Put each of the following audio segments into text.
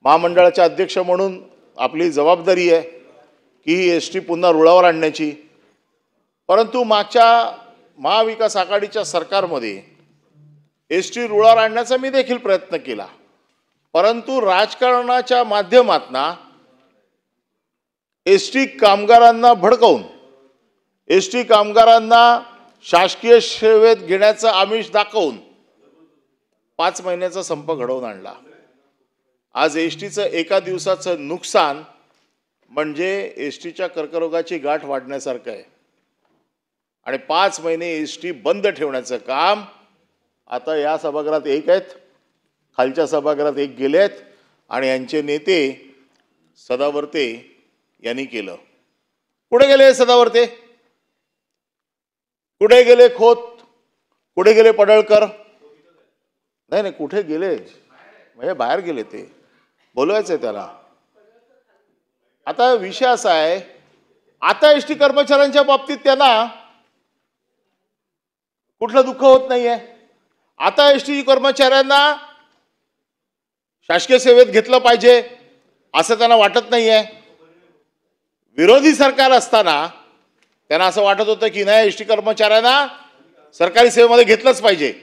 महामंडळाचे अध्यक्ष म्हणून आपली जबाबदारी आहे की ही एस टी पुन्हा रुळावर आणण्याची. परंतु मागच्या महाविकास आघाडीच्या सरकारमध्ये एस टी रुळावर आणण्याचा मी देखील प्रयत्न केला, परंतु राजकारणाच्या माध्यमातून एस टी कामगारांना भडकवून एस टी कामगारांना शासकीय सेवेत घेण्याचं आमिष दाखवून 5 महिन्याचा संप घडवून आणला. आज एस टीचं एका दिवसाचं नुकसान म्हणजे एस टीच्या कर्करोगाची गाठ वाढण्यासारखं आहे. आणि 5 महिने एस टी बंद ठेवण्याचं काम आता या सभागृहात एक आहेत, खालच्या सभागृहात एक गेलेत आणि यांचे नेते सदावर्ते यांनी केलं. कुठे गेले सदावर्ते? कुठे गेले खोत? कुठे गेले पडळकर? नाही नाही, कुठे गेले म्हणजे बाहेर गेले, ते बोलवायचंय त्याला. आता विषय असा आहे, आता एस टी कर्मचाऱ्यांच्या बाबतीत त्यांना कुठलं दुःख होत नाहीये. आता एस टी कर्मचाऱ्यांना शासकीय सेवेत घेतलं पाहिजे असं त्यांना वाटत नाहीये. विरोधी सरकार असताना त्यांना असं वाटत होतं की नाही, एस टी कर्मचाऱ्यांना सरकारी सेवेमध्ये घेतलंच पाहिजे.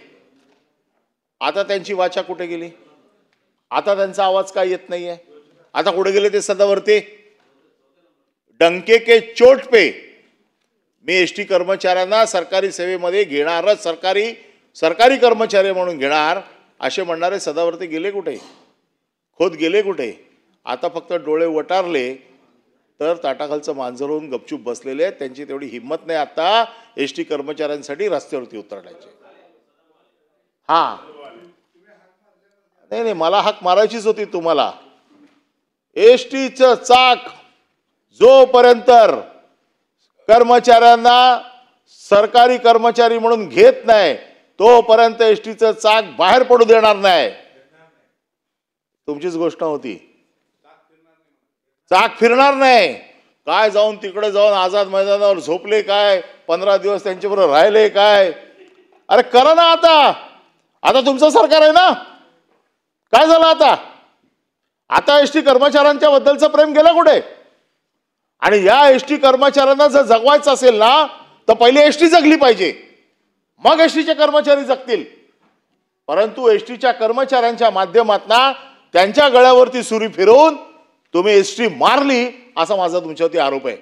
आता त्यांची वाचा कुठे गेली? आता त्यांचा आवाज काय येत नाहीये? आता कुठे गेले ते सदावर्ते? डंके के चोट पे मी एस टी कर्मचाऱ्यांना सरकारी सेवेमध्ये घेणारच, सरकारी कर्मचारी म्हणून घेणार असे म्हणणारे सदावर्ते गेले कुठे? खोत गेले कुठे? आता फक्त डोळे वटारले तर ताटाखालचं मांजर होऊन गपचूप बसलेले आहेत. त्यांची तेवढी हिंमत नाही आता एस टी कर्मचाऱ्यांसाठी रस्त्यावरती उतरण्याची. हा नाही, मला हाक मारायचीच होती तुम्हाला. एस टीचं चाक जोपर्यंत कर्मचाऱ्यांना सरकारी कर्मचारी म्हणून घेत नाही तोपर्यंत एस टीचं चाक बाहेर पडू देणार नाही. तुमचीच गोष्ट होती, चाक फिरणार नाही. काय जाऊन तिकडे जाऊन आझाद मैदानावर झोपले काय, 15 दिवस त्यांच्याबरोबर राहिले काय? अरे करा ना आता तुमचं सरकार आहे ना. काय झालं आता एस टी कर्मचाऱ्यांच्या बद्दलचं प्रेम गेलं कुठे? आणि या एस टी कर्मचाऱ्यांना जर जगवायचं असेल ना तर पहिले एस टी जगली पाहिजे, मग एस टीचे कर्मचारी जगतील. परंतु एस टीच्या कर्मचाऱ्यांच्या माध्यमातून त्यांच्या गळ्यावरती सुरी फिरवून तुम्ही एस टी मारली असा माझा तुमच्यावरती आरोप आहे.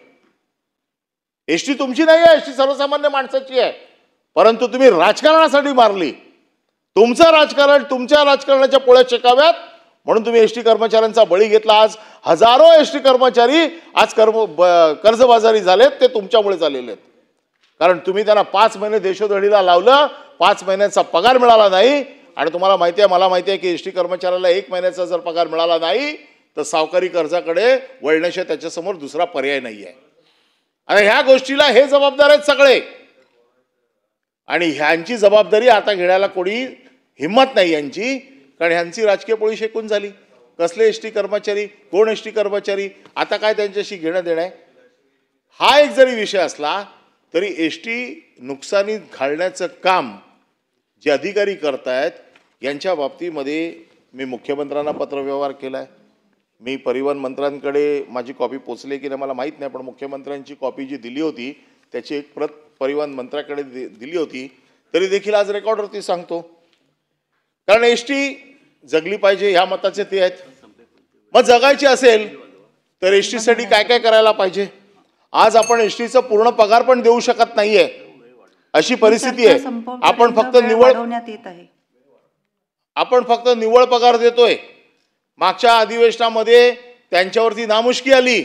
एस टी तुमची नाही आहे, एस टी सर्वसामान्य माणसाची आहे, परंतु तुम्ही राजकारणासाठी मारली. तुमचं राजकारण, तुमच्या राजकारणाच्या पोळ्या शेकाव्यात म्हणून तुम्ही एस टी कर्मचाऱ्यांचा बळी घेतला. आज हजारो एस टी कर्मचारी आज कर्जबाजारी झालेत, ते तुमच्यामुळे झालेले आहेत. कारण तुम्ही त्यांना 5 महिने देशोधडीला लावलं, 5 महिन्यांचा पगार मिळाला नाही. आणि तुम्हाला माहिती आहे, मला माहिती आहे की एस टी कर्मचाऱ्याला 1 महिन्याचा जर पगार मिळाला नाही तर सावकारी कर्जाकडे वळण्याशिवाय त्याच्यासमोर दुसरा पर्याय नाही आहे. आणि ह्या गोष्टीला हे जबाबदार आहेत सगळे. आणि ह्यांची जबाबदारी आता घेण्याला कोणी हिंमत नाही यांची, कारण ह्यांची राजकीय पोळी शेकून झाली. कसले एस टी कर्मचारी, कोण एस टी कर्मचारी, आता काय त्यांच्याशी घेणं देणं आहे? हा एक जरी विषय असला तरी एस टी नुकसानीत घालण्याचं काम जे अधिकारी करतायत यांच्या बाबतीमध्ये मी मुख्यमंत्र्यांना पत्रव्यवहार केला आहे. मी परिवहन मंत्र्यांकडे माझी कॉपी पोचली की नाही मला माहीत नाही, पण मुख्यमंत्र्यांची कॉपी जी दिली होती त्याची एक प्रत परिवहन मंत्र्याकडे दिली होती. तरी देखील आज रेकॉर्डवरती सांगतो, कारण एस टी जगली पाहिजे ह्या मताचे ते आहेत. मग जगायची असेल तर एस टीसाठी काय काय करायला पाहिजे? आज आपण एस टीचा पूर्ण पगार पण देऊ शकत नाहीये अशी परिस्थिती आहे. आपण फक्त निव्वळ पगार देतोय. मागच्या अधिवेशनामध्ये त्यांच्यावरती नामुष्की आली